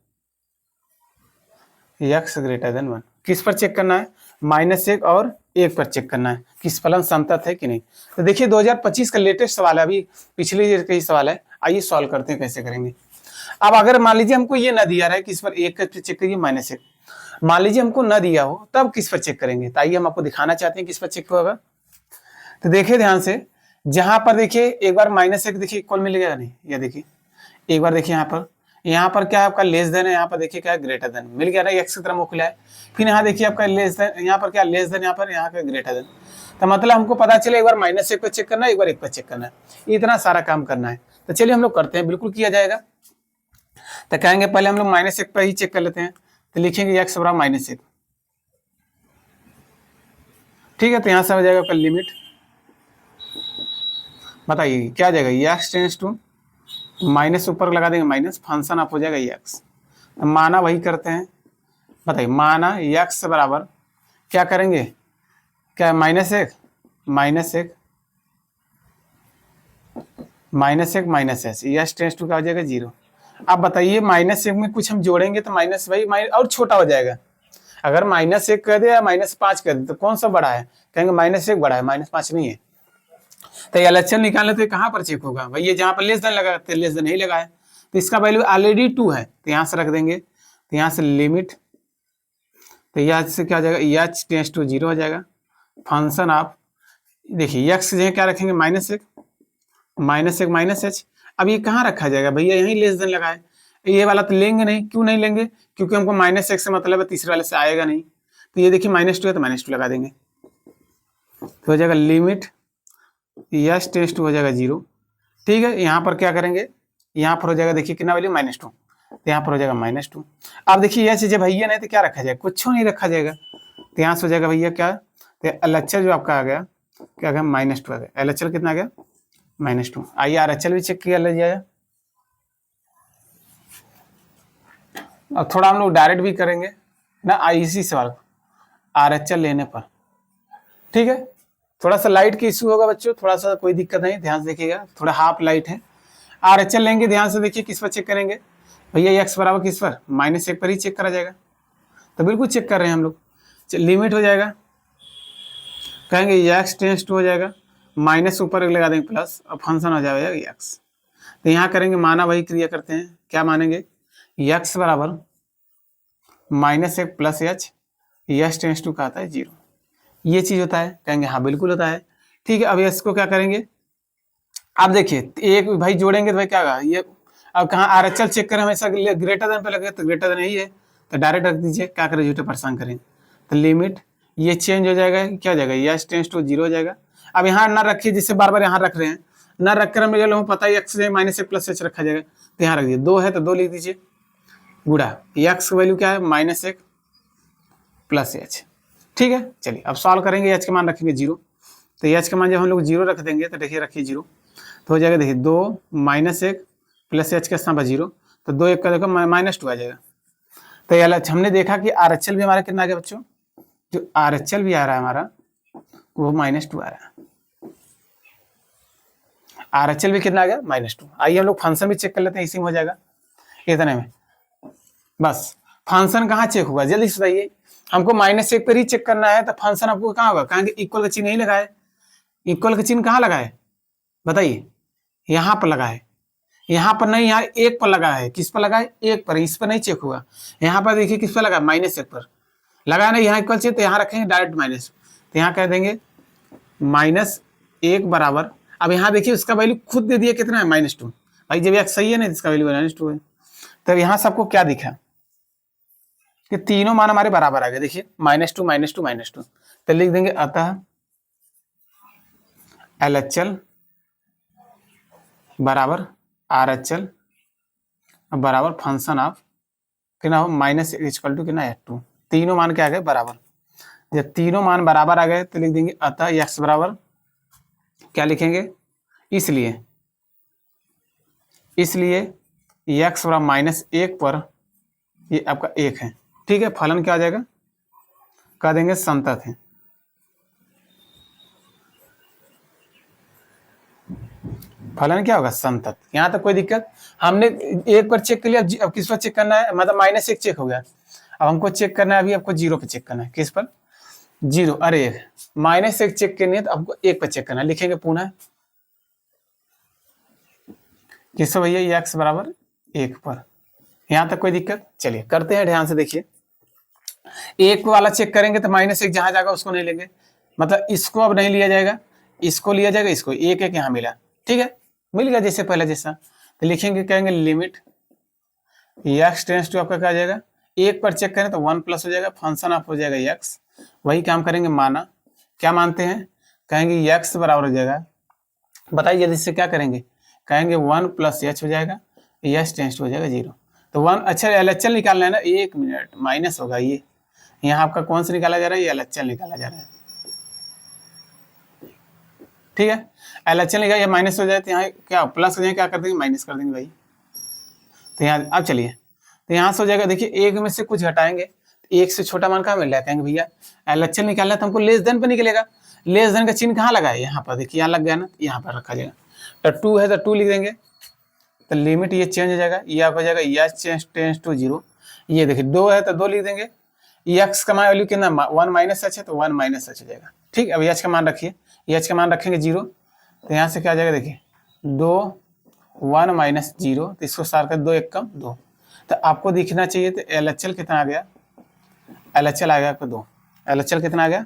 x greater than 1 किस पर चेक करना है, -1 और 1 पर चेक करना है किस फलन संतत है कि नहीं। तो देखिए 2025 का लेटेस्ट सवाल है, अभी पिछले ईयर का ही सवाल है, आइए सॉल्व करते हैं कैसे करेंगे। अब अगर मान लीजिए हमको ये ना दिया रहा है किस पर 1 पर चेक करिए -1, मान लीजिए हमको ना दिया हो तब किस पर चेक करेंगे, तो आइए हम आपको दिखाना चाहते हैं किस पर चेक होगा। तो देखिए ध्यान से, जहां पर देखिए एक बार -1 देखिए इक्वल मिल गया नहीं, ये देखिए एक बार देखिए यहाँ पर क्या है आपका लेस देन है, यहाँ पर देखिए क्या है ग्रेटर देन, मिल गया ना, एक्स की तरह मुंह खुला है। फिर यहाँ देखिए आपका लेस देन, यहाँ पर क्या लेस देन, यहाँ का ग्रेटर देन। तो मतलब हमको पता चले एक बार -1 पर चेक करना है, एक बार 1 पर चेक करना है, इतना सारा काम करना है। तो चलिए हम लोग करते हैं, बिल्कुल किया जाएगा। तो कहेंगे पहले हम लोग -1 पर ही चेक कर लेते हैं, तो लिखेंगे एक्स बराबर -1, ठीक है। तो यहाँ से हो जाएगा आपका लिमिट, बताइए क्या आ जाएगा, एक्स टेंस टू माइनस ऊपर लगा देंगे माइनस, फंक्शन आप हो जाएगा एक्स। माना वही करते हैं, बताइए माना एक्स बराबर क्या करेंगे, क्या -1 -1 यस टेंस टू क्या हो जाएगा 0। अब बताइए -1 में कुछ हम जोड़ेंगे तो माइनस भाई और छोटा हो जाएगा, अगर -1 कर दे या -5 कर दे तो कौन सा बड़ा है, कहेंगे -1 बड़ा है, -5 नहीं है। तो ये LHS निकालने तो कहाँ पर चेक होगा भाई, ये जहाँ पर लेस देन लगा, लेस देन नहीं लगा है, तो इसका वैल्यू ऑलरेडी 2 है, तो यहाँ से रख देंगे। तो यहाँ से लिमिट, तो यहाँ से क्या हो जाएगा, एच टेंस टू 0 हो जाएगा। फंक्शन आप देखिए एक्स जगह क्या रखेंगे -1 -h। अब ये कहाँ रखा जाएगा भैया, यहीं लेस देन लगा है, ये वाला तो लेंगे नहीं, क्यों नहीं लेंगे, क्योंकि हमको -1 से मतलब है, तीसरे वाले से आएगा नहीं। तो ये देखिए -2 है तो -2 लगा देंगे, तो हो जाएगा लिमिट यस टेंस टू हो जाएगा 0, ठीक है। यहाँ पर क्या करेंगे, यहाँ पर हो जाएगा देखिए कितना वैल्यू -2, तो यहाँ पर हो जाएगा -2। अब देखिए यह चीजें भैया नहीं तो क्या रखा जाएगा, कुछ नहीं रखा जाएगा, तो यहाँ से हो जाएगा भैया क्या, तो LHS जो आपका आ गया क्या गया -2 आ गया, LHS कितना आ गया -2। आइए RHS भी चेक किया ले जाए, अब थोड़ा हम लोग डायरेक्ट भी करेंगे ना इसी सवाल RHS लेने पर, ठीक है। थोड़ा सा लाइट की इशू होगा बच्चों, थोड़ा सा कोई दिक्कत नहीं, ध्यान से देखिएगा, थोड़ा हाफ लाइट है। RHS लेंगे, ध्यान से देखिए किस पर चेक करेंगे भैया, एक्स बराबर किस पर -1 पर ही चेक करा जाएगा, तो बिल्कुल चेक कर रहे हैं हम लोग। लिमिट हो जाएगा, कहेंगे एक्स टेंस टू हो जाएगा, माइनस ऊपर लगा देंगे प्लस, और फंक्शन हो जाएगा एक्स। तो यहाँ करेंगे माना वही क्रिया करते हैं, क्या मानेंगे एक्स बराबर -1 plus h, x tends to का आता है 0, ये चीज होता है, कहेंगे हाँ बिल्कुल होता है, ठीक है। अब इसको क्या करेंगे, आप देखिए एक भाई जोड़ेंगे तो भाई क्या ये, अब कहाँ RHS चेक करें, हमेशा ग्रेटर देन पे लगे तो ग्रेटर देन यही है, तो डायरेक्ट रख दीजिए, क्या करें झूठे परेशान करें। तो लिमिट ये चेंज हो जाएगा, क्या हो जाएगा यस टेंस टू 0 हो जाएगा। अब यहाँ ना रखिए, जिससे बार बार यहाँ रख रहे हैं, ना रख कर हमें पता है एक्स -1 प्लस एच रखा जाएगा, तो यहाँ रख दीजिए, 2 है तो 2 लिख दीजिए, गुड़ा एक्स वैल्यू क्या है -1 प्लस एच, ठीक है। चलिए अब सॉल्व करेंगे, एच का मान रखेंगे 0, तो एच का मान जब हम लोग 0 रख देंगे तो देखिए रखिए 0, तो हो जाएगा देखिए 2 -1 प्लस एच का स्थान 0, तो 2 1 का देखो -2 आ जाएगा। तो ये हमने देखा कि RHS भी हमारा कितना आ गया बच्चों, जो RHS भी आ रहा है हमारा वो -2 आ रहा है, RHS भी कितना आ गया -2। आइए हम लोग फंक्शन भी चेक कर लेते हैं, इसी में हो जाएगा इतने में, बस फंक्शन कहाँ चेक होगा जल्दी से बताइए, हमको -1 पर ही चेक करना है, तो फंक्शन आपको कहाँ होगा, कहेंगे इक्वल का चिन्ह नहीं लगाए, इक्वल का चिन्ह कहाँ लगाए बताइए, यहाँ पर लगा है, यहाँ पर नहीं, यहाँ 1 पर लगा है, किस पर लगा है 1 पर, इस पर नहीं चेक होगा। यहाँ पर देखिए किस पर लगा -1 पर लगा नहीं, यहाँ इक्वल चाहिए तो यहाँ रखेंगे डायरेक्ट माइनस, तो यहाँ कह देंगे -1 बराबर, अब यहाँ देखिए उसका वैल्यू खुद दे दिया कितना है -2, भाई जब एक्स सही है ना इसका वैल्यू -2 है, तब यहाँ सबको क्या दिखा कि तीनों मान हमारे बराबर आ गए, देखिए -2 -2 -2, तो लिख देंगे अतः LHS बराबर RHS बराबर फंक्शन ऑफ कितना हो माइनस इक्वल टू कितना है 2। तीनों मान के आ गए बराबर। जब तीनों मान बराबर आ गए तो लिख देंगे अतः x बराबर क्या लिखेंगे, इसलिए x बराबर -1 पर ये आपका 1 है। ठीक है, फलन क्या आ जाएगा, कह देंगे संतत है। फलन क्या होगा, संतत। यहाँ तक कोई दिक्कत, हमने 1 पर चेक कर लिया, अब किस पर चेक करना है, मतलब -1 चेक हो गया। अब हमको चेक करना है, अभी आपको 0 पे चेक करना है। किस पर, 0। अरे -1 चेक करनी है तो आपको 1 पर चेक करना है। लिखेंगे पुनः किस पर भैया, x बराबर 1 पर। यहाँ तक कोई दिक्कत, चलिए करते हैं, ध्यान से देखिए। 1 वाला चेक करेंगे तो -1 जहां जाएगा उसको नहीं लेंगे, मतलब इसको अब नहीं लिया जाएगा, इसको लिया जाएगा, इसको 1 यहाँ मिला। ठीक है, मिल गया जैसे पहले जैसा। तो लिखेंगे, कहेंगे लिमिट x टेंड्स टू आपका क्या आ जाएगा, 1 पर चेक करें तो 1 प्लस हो जाएगा, फंक्शन ऑफ हो जाएगा x। वही काम करेंगे, माना क्या मानते हैं, कहेंगे x बराबर हो जाएगा, बताइए जल्दी से क्या करेंगे, कहेंगे 1 प्लस h हो जाएगा, h टेंड्स टू हो जाएगा 0। तो 1, अच्छा LHL निकालना है ना, 1 मिनट, माइनस होगा ये, यहाँ आपका कौन सा निकाला जा रहा है, ये LHL निकाला जा रहा है। ठीक है, LHL निकाल, ये माइनस हो जाए तो यहाँ क्या प्लस हो जाए, क्या कर देंगे, माइनस कर देंगे भाई। तो यहाँ अब चलिए, तो यहाँ से हो जाएगा, देखिए 1 में से कुछ घटाएंगे, 1 से छोटा मान कहाँ मिल रहा है, कहेंगे भैया LHL निकालना है तो हमको लेस देन पर निकलेगा। लेस देन का चिन्ह कहाँ लगा है, यहाँ पर देखिए, यहाँ लग गया ना, यहाँ पर रखा जाएगा। तो 2 है तो 2 लिख देंगे, तो लिमिट ये चेंज हो जाएगा, ये आप हो जाएगा x टेंड्स टू 0। ये देखिए 2 है तो 2 लिख देंगे, x का मान वैल्यू कितना 1 माइनस h है तो 1 माइनस h हो जाएगा। ठीक, अब h का मान रखिए, h का मान रखेंगे 0, तो यहाँ से क्या आ जाएगा, देखिए 2 1 माइनस 0, तो इसको सार कर 2 1 कम 2। तो आपको दिखना चाहिए, तो LHL कितना आ गया, LHL आ गया आपको 2। LHL कितना आ गया,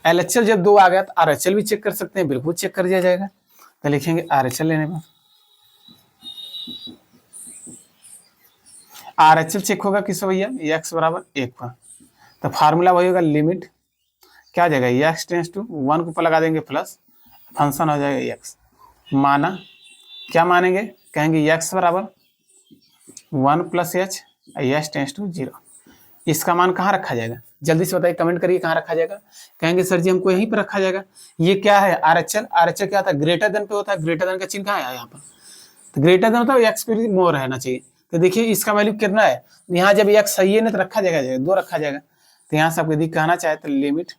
LHL जब 2 आ गया तो RHL भी चेक कर सकते हैं, बिल्कुल चेक कर दिया जाएगा। तो लिखेंगे RHL लेने पर, RHL चेक होगा किस भैया, x बराबर 1 पर। तो फार्मूला वही होगा, लिमिट क्या आ जाएगा, x टेंड्स टू 1 के ऊपर लगा देंगे प्लस, फंक्शन हो जाएगा x। माना क्या मानेंगे, कहेंगे x बराबर 1 plus h, h tends to 0। इसका मान कहाँ रखा जाएगा, जल्दी से बताइए, कमेंट करिए कहाँ रखा जाएगा। कहेंगे सर जी हमको यहीं पर रखा जाएगा। ये क्या है, RHL। RHL क्या होता है, ग्रेटर देन पे होता है, ग्रेटर देन का चिन्ह कहाँ है यहाँ पर, तो ग्रेटर देन होता है, एक्स पे मोर रहना चाहिए। तो देखिए इसका वैल्यू कितना है, यहाँ जब x सही है ना तो रखा जाएगा, 2 रखा जाएगा। तो यहाँ से आपको यदि कहना चाहे तो लिमिट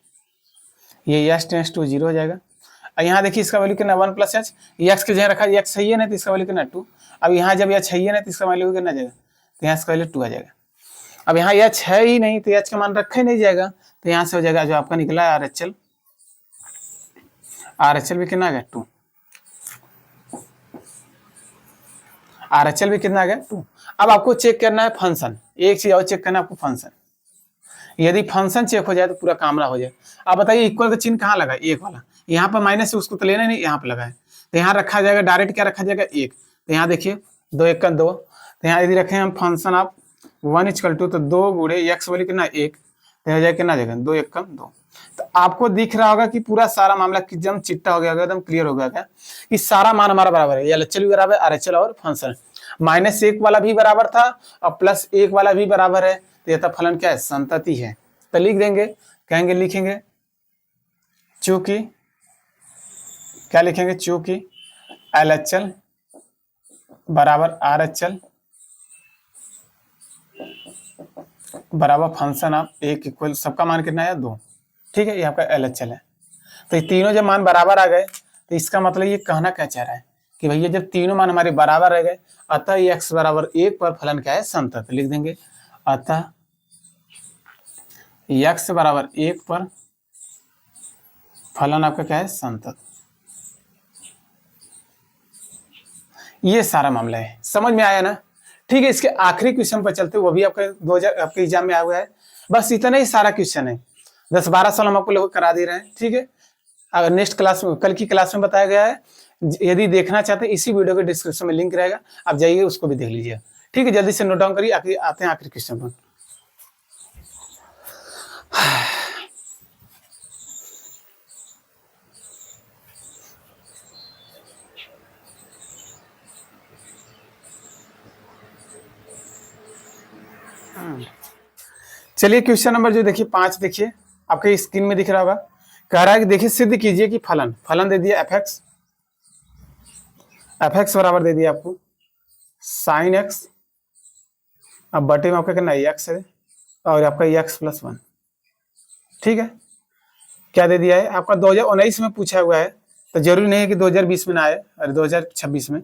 ये x टेंड्स टू 0 हो जाएगा। और यहाँ देखिए इसका वैल्यू कितना 1 प्लस h, x के जगह रखा, x सही है ना तो इसका वैल्यू कितना 2। अब यहाँ जब h है ना तो इसका वैल्यू कितना जाएगा, तो यहाँ इसका वैल्यू 2 आ जाएगा। अब यहाँ h है ही नहीं तो h का मान रखा ही नहीं जाएगा, तो यहाँ से हो जाएगा जो आपका निकला है RHL, RHL भी कितना आ गया 2, RHL भी कितना आ गया 2। अब आपको चेक करना है फंक्शन, एक चीज और चेक करना है आपको फंक्शन। यदि फंक्शन चेक हो जाए तो पूरा कामरा हो जाए। अब बताइए इक्वल का चिन्ह कहाँ लगा, 1 वाला, यहाँ पर माइनस से उसको तो लेना नहीं, यहाँ पर लगा है, तो यहाँ रखा जाएगा डायरेक्ट, क्या रखा जाएगा 1। तो यहाँ देखिए 2 1 का 2, तो यहाँ यदि रखें हम फंक्शन ऑफ 1 इक्वल टू, तो 2 गुणे x वैल्यू कितना 1, तो हो जाएगा कितना जाएगा 2 1 कम 2। तो आपको दिख रहा होगा कि पूरा सारा मामला एकदम चिट्टा हो गया, एकदम क्लियर हो गया क्या, कि सारा मान हमारा बराबर है, LHL भी बराबर है, RHL और फंक्शन। -1 वाला भी बराबर था और +1 वाला भी बराबर है, तो यह फलन क्या है, संतति है। तो लिख देंगे, कहेंगे लिखेंगे चूंकि, क्या लिखेंगे, चूंकि LHL बराबर RHL बराबर फंक्शन ऑफ 1 इक्वल, सबका मान कितना है 2। ठीक है, ये आपका LHL है। तो ये तीनों जब मान बराबर आ गए तो इसका मतलब ये कहना क्या चाह रहा है कि भैया जब तीनों मान हमारे बराबर रह गए, अतः x बराबर 1 पर फलन क्या है, संतत। लिख देंगे अतः x बराबर 1 पर फलन आपका क्या है, संतत। ये सारा मामला है, समझ में आया ना। ठीक है, इसके आखिरी क्वेश्चन पर चलते, वो भी आपके 2000 आपके एग्जाम में आया हुआ है। बस इतना ही सारा क्वेश्चन है, 10-12 साल हम आपको लोग करा दे रहे हैं। ठीक है, अगर नेक्स्ट क्लास में, कल की क्लास में बताया गया है, यदि देखना चाहते हैं इसी वीडियो के डिस्क्रिप्शन में लिंक रहेगा, आप जाइए उसको भी देख लीजिए। ठीक है, जल्दी से नोट डाउन करिए, आते हैं आखिरी क्वेश्चन पर। चलिए क्वेश्चन नंबर जो देखिए 5 देखिए आपके स्क्रीन में दिख रहा होगा। कह रहा है कि देखिए सिद्ध कीजिए कि फलन दे दिया एफ एक्स बराबर दे दिया आपको साइन एक्स, अब बटे में आपका कितना एक्स है और आपका एक्स प्लस 1। ठीक है, क्या दे दिया है आपका 2019 में पूछा हुआ है, तो जरूरी नहीं है कि 2020 में ना आए और 2026 में,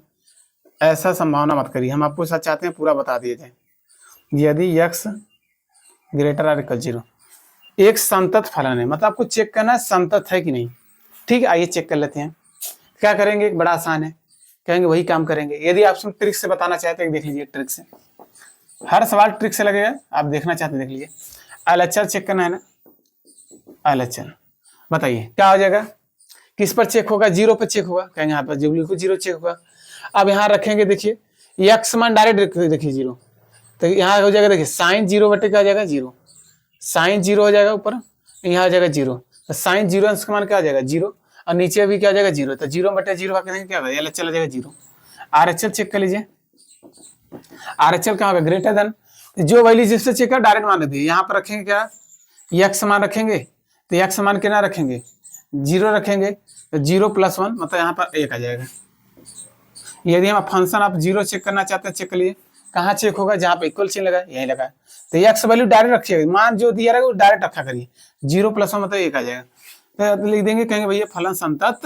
ऐसा संभावना मत करिए। हम आपको सच चाहते हैं पूरा बता दिए जाए। यदि x ग्रेटर आर इक्वल 0 एक संतत फलन है, मतलब आपको चेक करना है संतत है कि नहीं। ठीक है, आइए चेक कर लेते हैं। क्या करेंगे, बड़ा आसान है, कहेंगे वही काम करेंगे। यदि आप ट्रिक से बताना चाहते हैं देख लीजिए, ट्रिक से हर सवाल ट्रिक से लगेगा। आप देखना चाहते हैं देख लीजिए। एलएचआर चेक करना है ना, एलएचआर बताइए क्या हो जाएगा, किस पर चेक होगा, 0 पर चेक होगा, कहेंगे यहाँ पर बिल्कुल 0 चेक होगा। अब यहाँ रखेंगे देखिए एक्स मान डायरेक्ट देखिए 0, तो यहाँ हो जाएगा देखिए साइन 0 बटे क्या हो जाएगा 0, साइन 0 हो जाएगा ऊपर, यहाँ हो जाएगा 0, तो साइन 0 अंश का मान क्या हो जाएगा 0, और नीचे भी क्या हो जाएगा 0, तो 0 बटे 0 का कहेंगे क्या होगा, एलएचएल हो जाएगा 0। आरएचएल चेक कर लीजिए, आरएचएल क्या होगा ग्रेटर देन, जो वैल्यू जिससे चेक कर डायरेक्ट मान लेते हैं। यहाँ पर रखेंगे क्या, एक्स मान रखेंगे, तो एक्स मान कितना रखेंगे 0 रखेंगे, तो 0 प्लस 1 मतलब यहाँ पर 1 आ जाएगा। यदि हम फंक्शन आप 0 चेक करना चाहते हैं, चेक कर लिए कहाँ चेक होगा, जहाँ पे इक्वल चिन्ह लगा यहीं लगा है, तो एक्स वैल्यू डायरेक्ट रखिएगा, मान जो दिया रहेगा वो डायरेक्ट रखा करिए, 0 प्लस 1 मतलब 1 आ जाएगा, तो लिख देंगे, कहेंगे भैया फलन संतत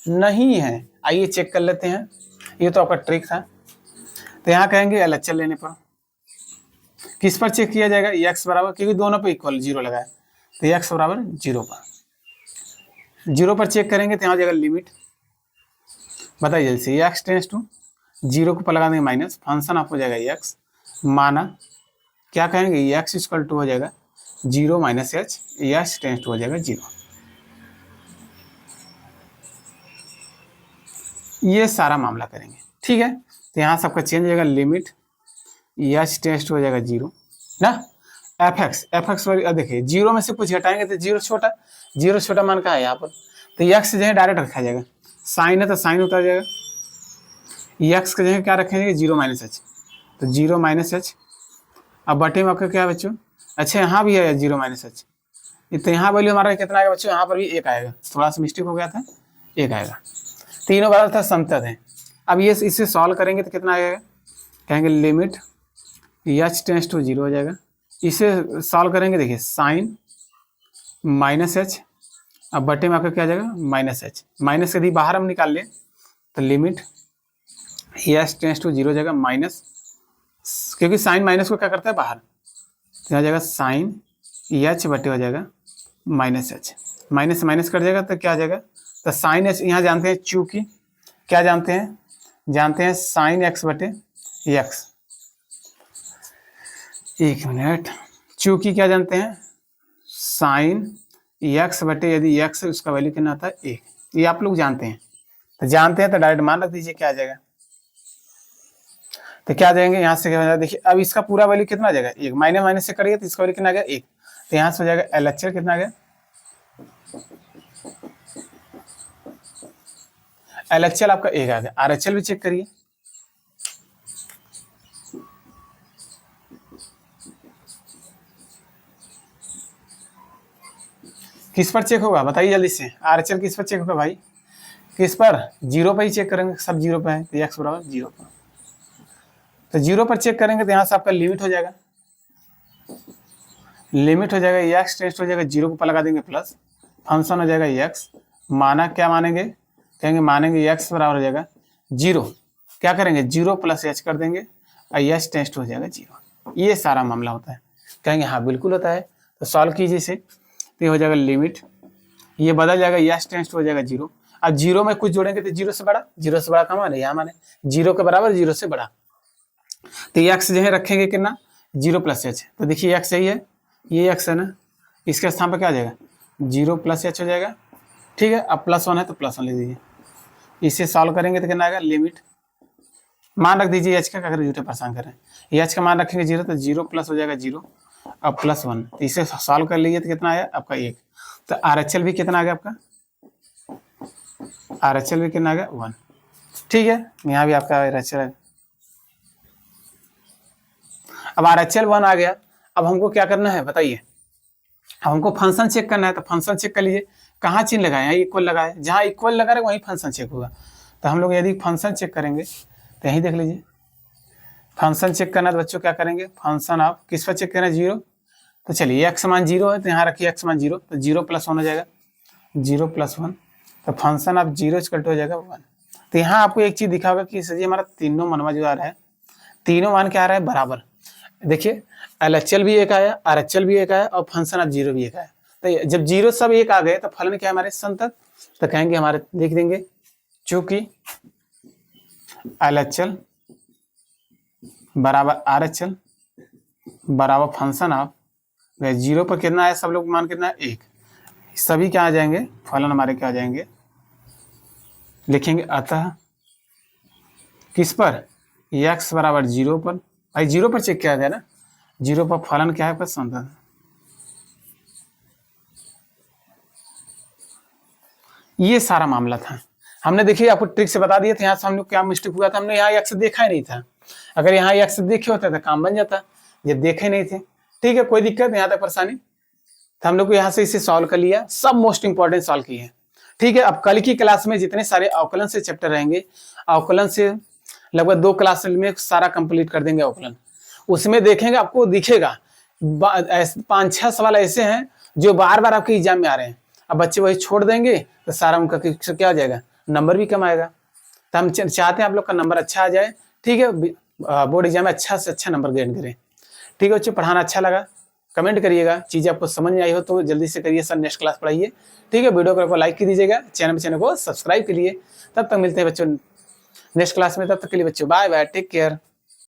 नहीं है। आइए चेक कर लेते हैं, ये तो आपका ट्रिक था। तो यहाँ कहेंगे एलएचएल लेने पर किस पर चेक किया जाएगा, एक्स बराबर, क्योंकि दोनों पे इक्वल 0 लगा है, तो एक्स बराबर 0 पर, 0 पर चेक करेंगे तो यहाँ जाएगा लिमिट, बताइए जल्दी से, एक्स टेंस टू 0 को पर लगा देंगे माइनस, फंक्शन आपको जाएगा एक्स, माना क्या कहेंगे एक्स इक्वल टू हो जाएगा 0 minus h, x tends to हो जाएगा 0। ये सारा मामला करेंगे। ठीक है, तो यहाँ सबका चेंज हो जाएगा, लिमिट एच टेंस टू हो जाएगा 0 ना, एफ एक्स देखिए 0 में से कुछ घटाएंगे तो 0 छोटा, 0 छोटा मान का है यहाँ पर, तो एक्स जो है डायरेक्ट रखा जाएगा, साइन है तो साइन उतर जाएगा, एक्स के जगह क्या रखेंगे 0 माइनस एच, तो 0 माइनस एच, अब बटे में आपका क्या है बच्चों, अच्छा यहाँ भी है 0 माइनस एच, तो यहाँ वैल्यू हमारा कितना आएगा बच्चों, यहाँ पर भी 1 आएगा, थोड़ा सा मिस्टेक हो गया था, 1 आएगा, तीनों बराबर था संतत है। अब ये इसे सॉल्व करेंगे तो कितना आएगा, कहेंगे लिमिट एच टेंस टू 0 हो जाएगा, इसे सॉल्व करेंगे देखिए साइन माइनस एच, अब बटे में आपका क्या आ जाएगा माइनस एच, माइनस यदि बाहर हम निकाल लें तो लिमिट एच टेंस टू 0 हो जाएगा माइनस, क्योंकि साइन माइनस को क्या करता है बाहर, तो यहाँ जाएगा साइन एच बटे हो जाएगा minus H, minus minus cut जाएगा तो क्या आ जाएगा, तो साइन एच यहाँ जानते हैं, चूंकि क्या जानते हैं साइन एक्स बटे एक्स, एक मिनट, चूंकि क्या जानते हैं साइन एक्स बटे यदि एक्स उसका वैल्यू कितना आता है 1, ये आप लोग जानते हैं, तो डायरेक्ट मान रख दीजिए, क्या आ जाएगा, तो क्या आ जाएंगे यहाँ से क्या, देखिए अब इसका पूरा वैल्यू कितना आ जाएगा 1, माइनस माइनस से करिए तो इसका वैल्यू कितना आ गया 1, तो यहाँ से हो जाएगा एलएचआर कितना आ गया, एलएचआर आपका 1 आ गया। आरएचएल भी चेक करिए, किस पर चेक होगा बताइए जल्दी से, आरएचएल किस पर चेक होगा भाई, किस पर 0 पर ही चेक करेंगे, सब 0 पर है, तो एक्स बराबर 0 पर, तो 0 पर चेक करेंगे तो यहाँ से आपका लिमिट हो जाएगा, एक्स टेंस हो जाएगा 0 को पर लगा देंगे प्लस, फंक्शन हो जाएगा एक्स, माना क्या मानेंगे, कहेंगे मानेंगे एक्स बराबर हो जाएगा 0, क्या करेंगे 0 प्लस एच कर देंगे और एच टेंस हो जाएगा 0। ये सारा मामला होता है, कहेंगे हाँ बिल्कुल होता है, तो सॉल्व कीजिए इसे, तो ये हो जाएगा लिमिट, ये बदल जाएगा एच टेंस हो जाएगा 0, अब 0 में कुछ जोड़ेंगे तो 0 से बड़ा का माने, यहाँ माने 0 के बराबर 0 से बड़ा, तो एक्स जो है रखेंगे कितना 0 प्लस एच, तो देखिए एक्स यही है, ये एक्स है ना, इसके स्थान पर क्या आ जाएगा 0 प्लस एच हो जाएगा। ठीक है, अब प्लस 1 है तो प्लस 1 ले दीजिए, इसे सॉल्व करेंगे तो कितना आएगा, लिमिट मान रख दीजिए एच का, अगर झूठे परेशान करें, एच का मान रखेंगे 0, तो 0 प्लस हो जाएगा 0, अब प्लस 1, तो इसे सॉल्व कर लीजिए तो कितना आया आपका 1, तो आरएचएल भी कितना आ गया आपका, आरएचएल भी कितना आ गया 1। ठीक है, यहाँ भी आपका आरएचएल है, अब आरएचएल 1 आ गया, अब हमको क्या करना है बताइए, अब हमको फंक्शन चेक करना है, तो फंक्शन चेक कर लीजिए, कहाँ चिन्ह लगाए, यहाँ इक्वल लगाए, जहाँ इक्वल लगा रहे वहीं फंक्शन चेक होगा। तो हम लोग यदि फंक्शन चेक करेंगे तो यहीं देख लीजिए, फंक्शन चेक करना है तो बच्चों क्या करेंगे, फंक्शन आप किस पर चेक करना है, 0। तो चलिए एक्स मान 0 है तो यहाँ रखिए एक्स मान 0, तो 0 + 1 हो जाएगा, 0 + 1, तो फंक्शन आप 0 = हो जाएगा 1। तो यहाँ आपको एक चीज़ दिखा होगा कि सर जी हमारा तीनों मनवा जो आ रहा है, तीनों मान क्या आ रहा है, बराबर। देखिए LHL भी एक आया, RHL भी एक आया और फंक्शन आप 0 भी एक आया। तो जब 0 सब एक आ गए तो फलन क्या है हमारे संतत, तो कहेंगे हमारे लिख देंगे चूंकि LHL बराबर RHL बराबर फंक्शन आप 0 पर कितना है, सब लोग मान कितना है 1, सभी क्या आ जाएंगे, फलन हमारे क्या आ जाएंगे, लिखेंगे अतः किस पर, x बराबर 0 पर, भाई 0 पर चेक किया गया ना, 0 पर फलन क्या है आपका संतत। ये सारा मामला था, हमने देखिए आपको ट्रिक से बता दिया था। यहाँ से हम लोग क्या मिस्टेक हुआ था, हमने यहाँ x देखा ही नहीं था, अगर यहाँ x देखे होता तो काम बन जाता, ये देखे नहीं थे। ठीक है, कोई दिक्कत यहाँ तक परेशानी, तो हम लोग को यहाँ से इसे सॉल्व कर लिया, सब मोस्ट इंपॉर्टेंट सॉल्व किए हैं। ठीक है, अब कल की क्लास में जितने सारे अवकलन से चैप्टर रहेंगे, अवकलन से लगभग 2 क्लास में सारा कंप्लीट कर देंगे अवकलन, उसमें देखेंगे आपको दिखेगा 5-6 सवाल ऐसे हैं जो बार बार आपके एग्जाम में आ रहे हैं, अब बच्चे वही छोड़ देंगे तो सारा उनका क्या हो जाएगा, नंबर भी कम आएगा। तो हम चाहते हैं आप लोग का नंबर अच्छा आ जाए। ठीक है, बोर्ड एग्जाम में अच्छा से अच्छा नंबर गेन करें। ठीक है बच्चों, पढ़ाना अच्छा लगा कमेंट करिएगा, चीज़ें आपको समझ में आई हो तो जल्दी से करिए, सर नेक्स्ट क्लास पढ़ाइए। ठीक है, वीडियो को लाइक कर दीजिएगा, चैनल को सब्सक्राइब करिए। तब तक मिलते हैं बच्चों नेक्स्ट क्लास में, तब तक के लिए बच्चों बाय बाय, टेक केयर।